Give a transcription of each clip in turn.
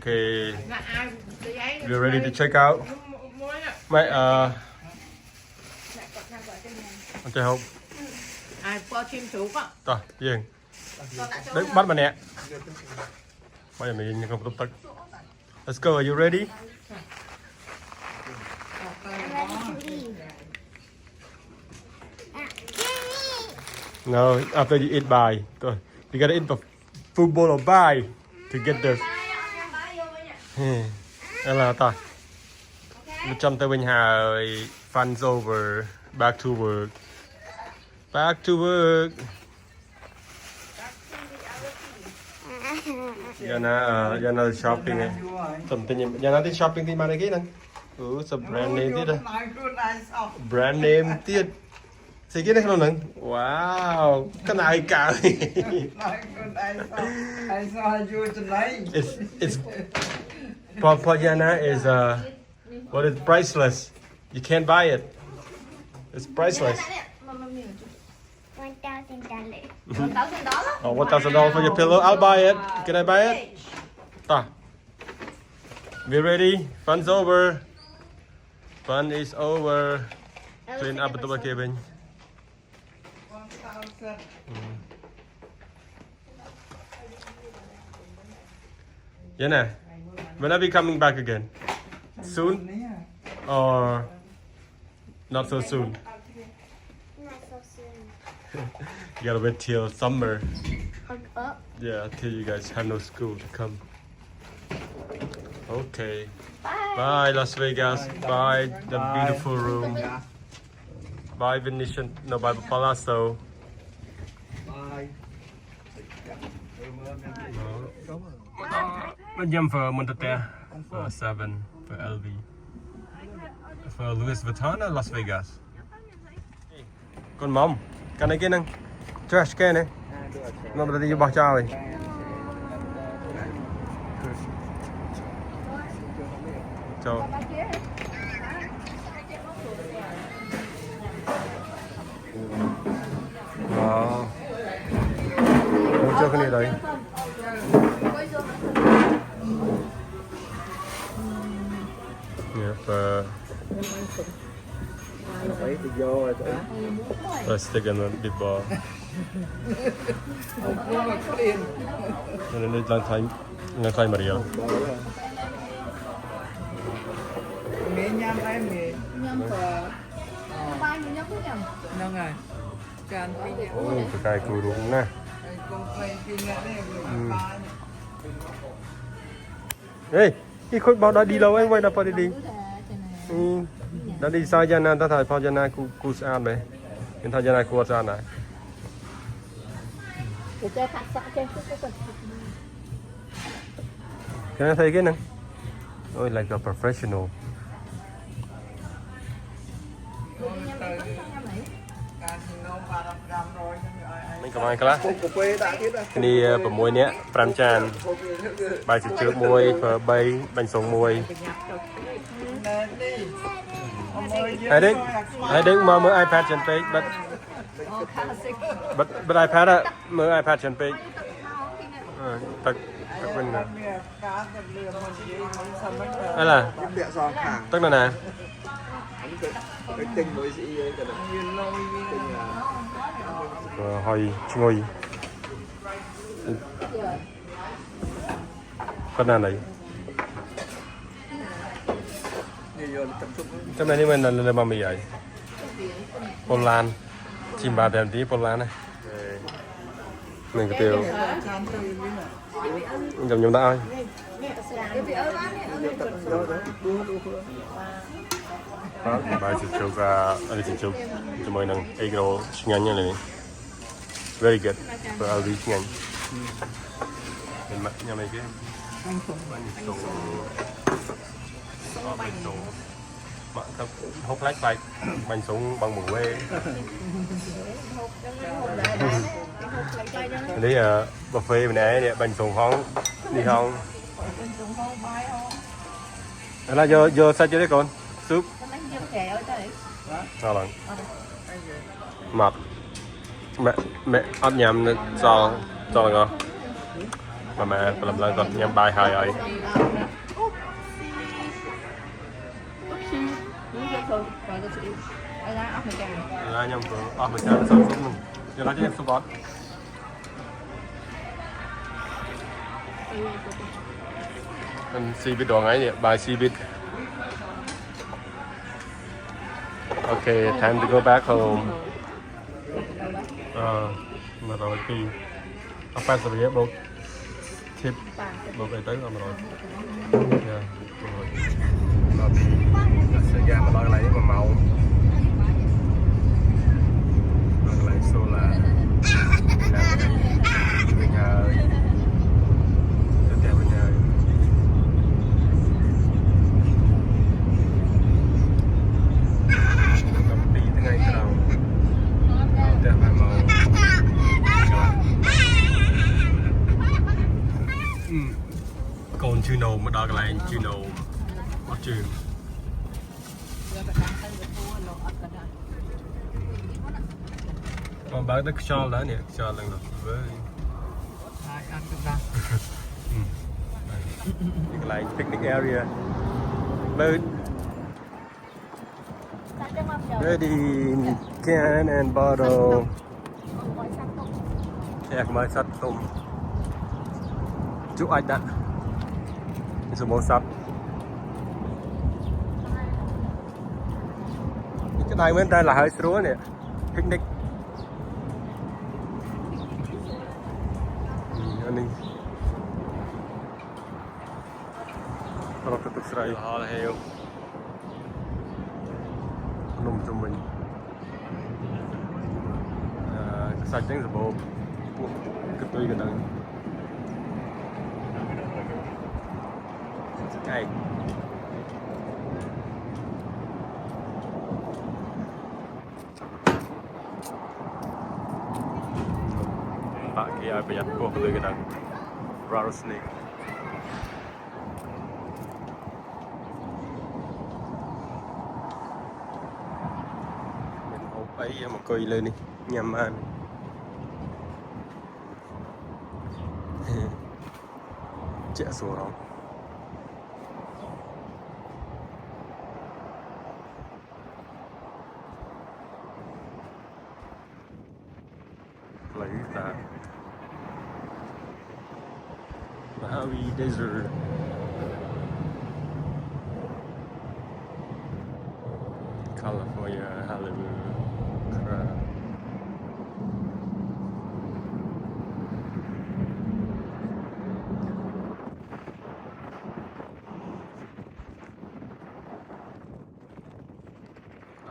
Okay. We're ready to check out. Mày chơi không? Ai qua chim chú á. Rồi, Duyên. Đứng bắt mà nè. Bây giờ mình không tốc tắc. Let's go, are you ready? No, after you eat bye. Rồi, you gotta eat the full bowl of bye to get this. Đây là ta. Trong tay mình hai fun's over. Back to work. Back to work. Yana shopping ấy. Something Yana đi shopping thì mà này cái nè. Brand name tiết đây. Brand name tiết. Gì cái này không nè. Wow, cái này cả. It's for Yana is what is priceless. You can't buy it. It's priceless. $1,000. Oh, $1,000 for your pillow. I'll buy it. Can I buy it? Ta. We ready? Fun's over. Fun is over. Clean up the cabin. Yana, when are we coming back again? Soon? Or not so soon? Not so soon. You gotta wait till summer. Up. Yeah, till you guys have no school to come. Okay. Bye. Bye, Las Vegas. Bye, the beautiful room. Bye, Venetian. No, bye, Palazzo. Bên nhầm for Montate, for 7, for LV. For Louis Vuitton or Las Vegas? Con mom, cái này kia nè. Trash can này. Nó bây giờ đi bỏ chào rồi. Chào. Wow. Muốn chơi cái này đấy. Yeah, for stick in the ball. Nên lên thay Mario. Mẹ nhâm em mẹ Nhâm phở. Ba mình nhâm cũng nhầm. nâng rồi tràn phi nhẹ Cái cù đúng nè. con phi phi nhẹ Ê, cái khối bao đã đi lâu anh quay nào phải đi đi. Đã đi sao cho nên ta thấy phao cho nên cú ăn đấy. Nên thay cho nên cú ăn này. Để chơi phạt sọ chơi chút chút. Cái này thấy cái này. Oh, like a professional. Mình cầm ai cả. Cái này bấm môi nhé, pram chan. Bài chữ trước môi, phở bay, bánh sống môi. I think mở iPad trên page, but iPad á, mở iPad trên page. Tật quên nè. Đây là tức là nè. Hồi ngồi con nào này trong này thì mình là mà mì vậy Poland chim bà thèm tí Poland này mình có tiêu dòng nhầm ta ơi bài chụp chụp anh chụp chụp cho mọi người egg roll nhanh như này very good for LV nhanh mình mặc nhà này cái bánh sống mặc các hộp lách bạch bánh sống bằng mủ quê đấy là buffet mình ấy bánh sống không đi không đó là do sao chưa đấy con súp sao lần mặt mẹ ăn nhầm cho ngon mà làm lại còn nhắm bài hài ấy là nhầm vừa mình ra xong giúp mình giờ nó cho em số bót mình xì bít đồ ngay vậy bài xì bít okay time to go back home mà rồi thì ông phải xử lý bộ tip bộ về tới rồi mà rồi rồi thì sẽ ra mà đôi lại mà màu đôi lại số là về nhà tiếp theo về nhà công ty thứ ngày sau đầu tiếp theo màu còn chưa nổ mà đo cái này chưa nổ bắt chưa còn bác được cho lá nè cho lần rồi với Hai ăn cũng ra. cái này picnic area bird ready can and bottle kẹt mới sắt tôm chúc anh đã số 1 sắt cái này bên đây là hơi sứa nè picnic anh đi kalau tutup serai hal heo nôm cho mình sạch tránh bộ cái tươi cái đằng này bạn kia ai bây giờ cô tươi cái đằng rattlesnake mình hộp ấy mà coi lên đi nhằm ăn chạy xuống đó lấy ra Mojave Desert California Hollywood crap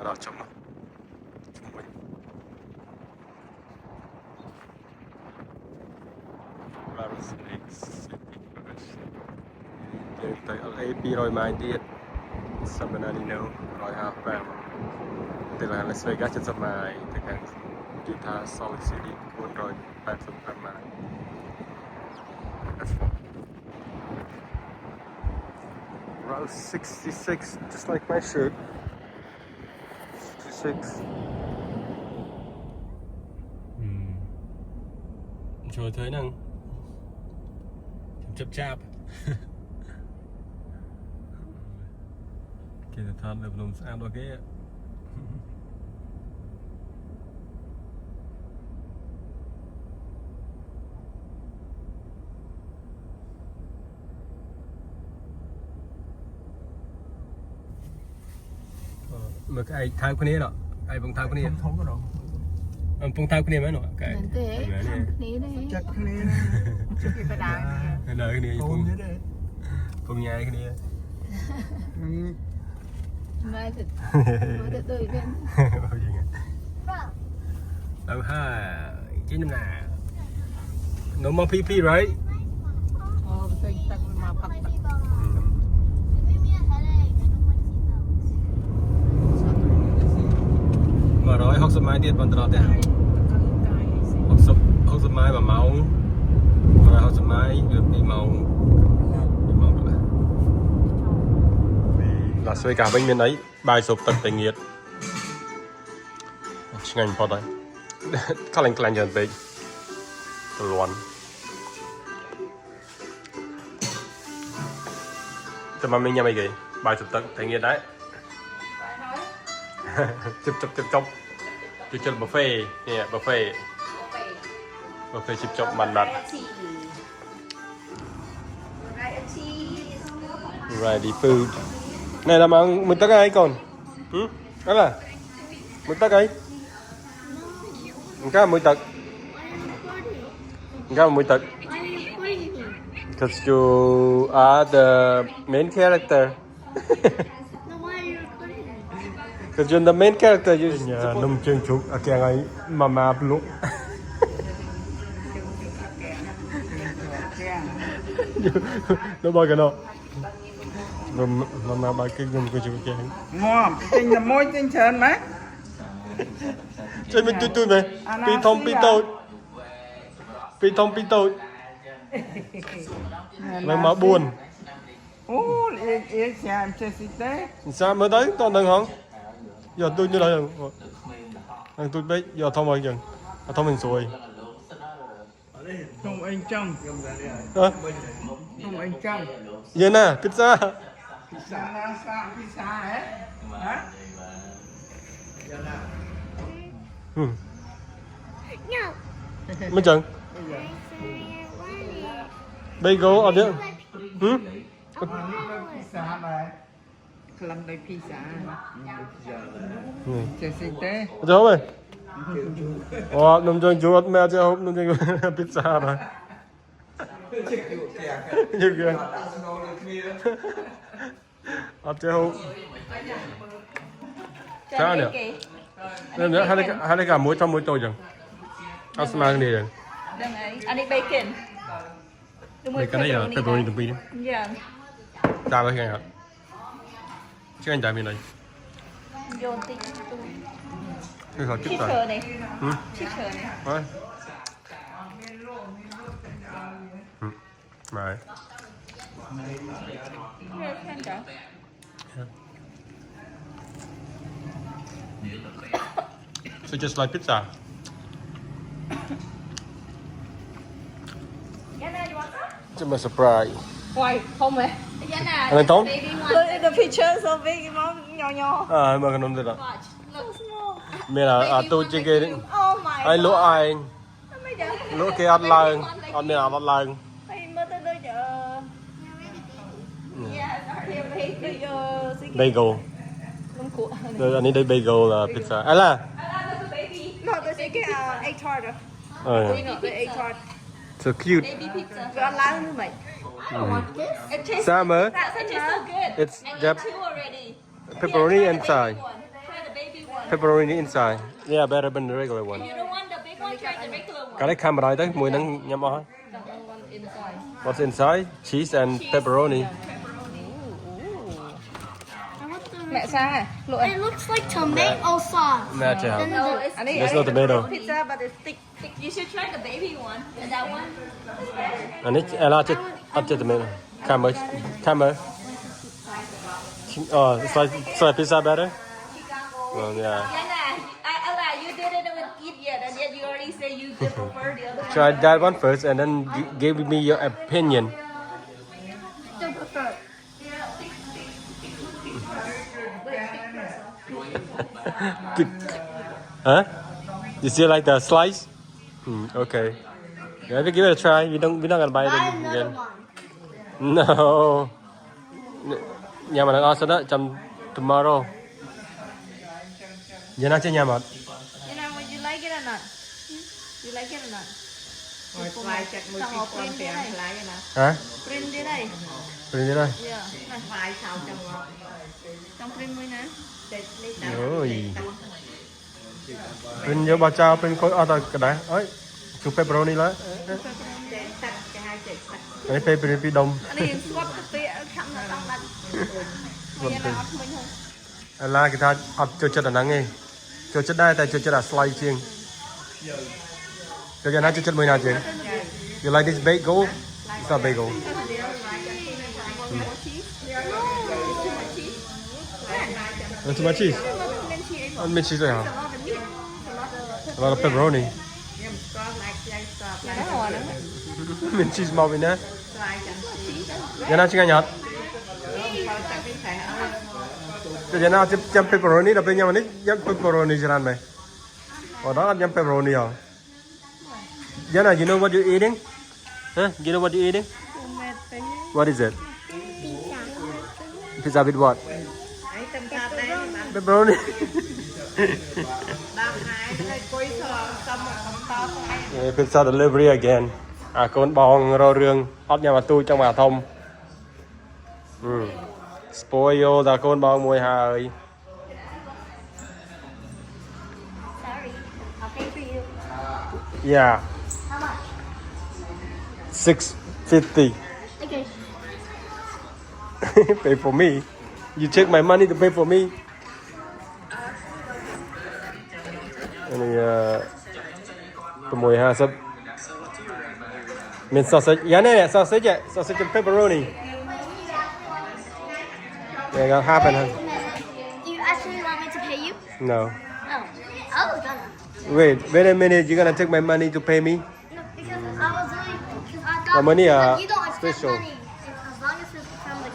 đó chấm chung quanh rattlesnakes tới LA 200 ម៉ាយទៀតសម្រាប់ណានេះនៅ155ទៅឡើង Las Vegas 70 ម៉ាយទៅខាង Utah Salt Lake City 485 ម៉ាយ That's far. Route 66 just like my shirt 66ចូលធ្វើហ្នឹងចាប់គេទៅថតនៅភ្នំស្អាតដល់គេមើលឯងថើបគ្នាណ៎ឯងបងថើបគ្នា Không có đâu. អំពងថើបគ្នាមែនណ៎កែ Nên thế, ăn tí đấy. Chắcគ្នា ពីបដា នៅគ្នា កូ ព ន ង ទេទេ ពងញ៉ាយគ្នា Mai thật mới được đôi bên. đâu ha chín năm nào no more PP right Tôi tặng mà phật tặng. mà rồi học sớm mai tiết vẫn tròn thế học sớm mai mà máu rồi học sớm mai được đi màu rồi là xoay cả bên miền ấy bài sụp tật tình nhiệt ngành phật đấy các lành dần về loạn Tụi mà mình nhà mày kì bài chụp tận thể nghiệm đấy. chụp buffet nè buffet chụp màn đặt ready food này làm ăn mình tắc ai còn đó là mình tắc ấy cái mình tắc because you are the main character. Because you're the main character. You nông chương chụp ở kèng ấy mà lúc nó bao cái nào mà bao cái dùng cái chụp kèng ngon kinh là môi kinh trơn mấy chơi mình tui này pi thông pi tôi là mà buồn ô yên xem chơi xí tế sao mới tới toàn đừng không giờ tôi như này rồi tôi biết giờ thông bao giờ thông mình rồi không anh trong không anh trong giờ nè pizza pizza hết hả No. mấy chừng bagel ở đây pizza này làm đây pizza chơi xí tế cho mày nông dân chú mẹ cho nông dân pizza rồi như kia cho hộp sao nhỉ nên nữa hai cái cả muối trong muối tôi chẳng ăn mang đi rồi anh đi bacon. Đây cái này là pepperoni tụi pin Yeah. ta với cái này chứ anh trả bên này Vô tí. cái họ chích rồi Teacher này. Teacher này. thôi mày Khen cả. so just like pizza just my surprise Hoài, không ấy. anh lên tốn Look at the picture so big, mom, nhỏ. à mà cái nôm đây là Watch. Look small. mẹ là tôi chơi cái Oh my. ai lúa ai Oh my god. lúa kia ăn lần ăn này ăn lần Hey, mother đôi chờ. Yeah, sorry, baby, bagel Không cụ. rồi anh ấy đây bagel là pizza à là No, this is egg tart. ờ The egg tart. so cute Baby pizza. Cho ăn lá nữa mày. It tastes Summer it tastes so good. it's I the got two already. pepperoni Try the inside baby one. Try the baby one. pepperoni inside yeah better than the regular one You don't want the big one, try the regular one. cái đấy camera đấy mùi nắng nhắm vào The one inside. what's inside cheese and pepperoni Mẹ xa lụa. It looks like tomato sauce. natural No, it's there's no tomato pizza, but it's thick. You should try the baby one. And that one. and it's Ella just up to tomato camera it's like pizza better well yeah Yana, Ella, you didn't even eat yet, and yet you already say you prefer the other one. try that one first and then give me your opinion Still prefer. huh you still like the slice okay yeah, we give it a try we're not gonna buy it Buy another again one. no nhà mà đang order đó trong tomorrow giờ nó chơi nhà mà Yana, would you like it or not? You like it or not? Hồi fly chặt mùi Xong phi rồi con print tiền đây. fly vậy nè hả Print đi đây. print đi đây Yeah. Này, fly sao trong ngọt trong print mới nè. để lấy tao ôi print nhớ bà cha print coi cái đấy ấy chụp pepperoni lá để tắt cái hai chạy tắt cái pepperoni đông Ani swap cái tía khăm nó đang đặt. Bây giờ nó mình không. là cái ta ập cho chất là nắng nghe cho chất đây tại cho chất là slice chiên cho nó cho chất mùi nào chiên you like this bagel it's not bagel too much cheese ăn miếng cheese rồi hả a lot of pepperoni nhưng có lại chạy stop Nó ngồi nữa. miếng cheese màu bên đó fly chẳng giờ nó chỉ nghe nhạt Bây giờ nào chấm pepperoni là bên nhau này chấm pepperoni cho ăn mày. Ở đó chấm pepperoni hả? Giờ nào you know what you eating? Huh? You know what you eating? What is it? Pizza with what? Pepperoni. Pizza delivery again. Con bong rau rương hot nhà mà tôi trong mà thông. Spoil là con bong mùi hà ơi. Sorry, I'll pay for you. Yeah. How much? $6.50. Okay. Pay for me. You take my money to pay for me. Này mùi hà sắp. Mình sausage. Yeah, này sausage vậy. Sausage and pepperoni. Yeah, got half and half. Do you actually want me to pay you? No. Oh. I was gonna. Wait a minute. You're gonna take my money to pay me? No, because I was doing. Because I The thought. money You don't expect special. money. As long as it's from the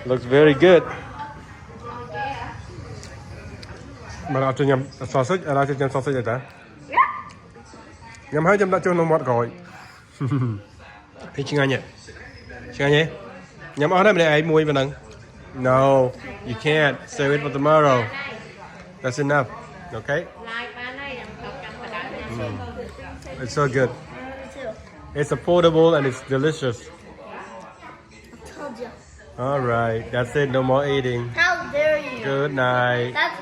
doctor. Looks very good. Mà nào cho nhầm sausage, nào cho nhầm sausage vậy ta? Nhầm hai nhầm đã cho nó mọt rồi. Thì chừng anh nhé. Nhầm ở đây mình ai mùi bên đằng. No, you can't. Save it for tomorrow. That's enough. Okay? It's so good. It's affordable and it's delicious. Told you. All right, that's it. No more eating. How dare you? Good night. That's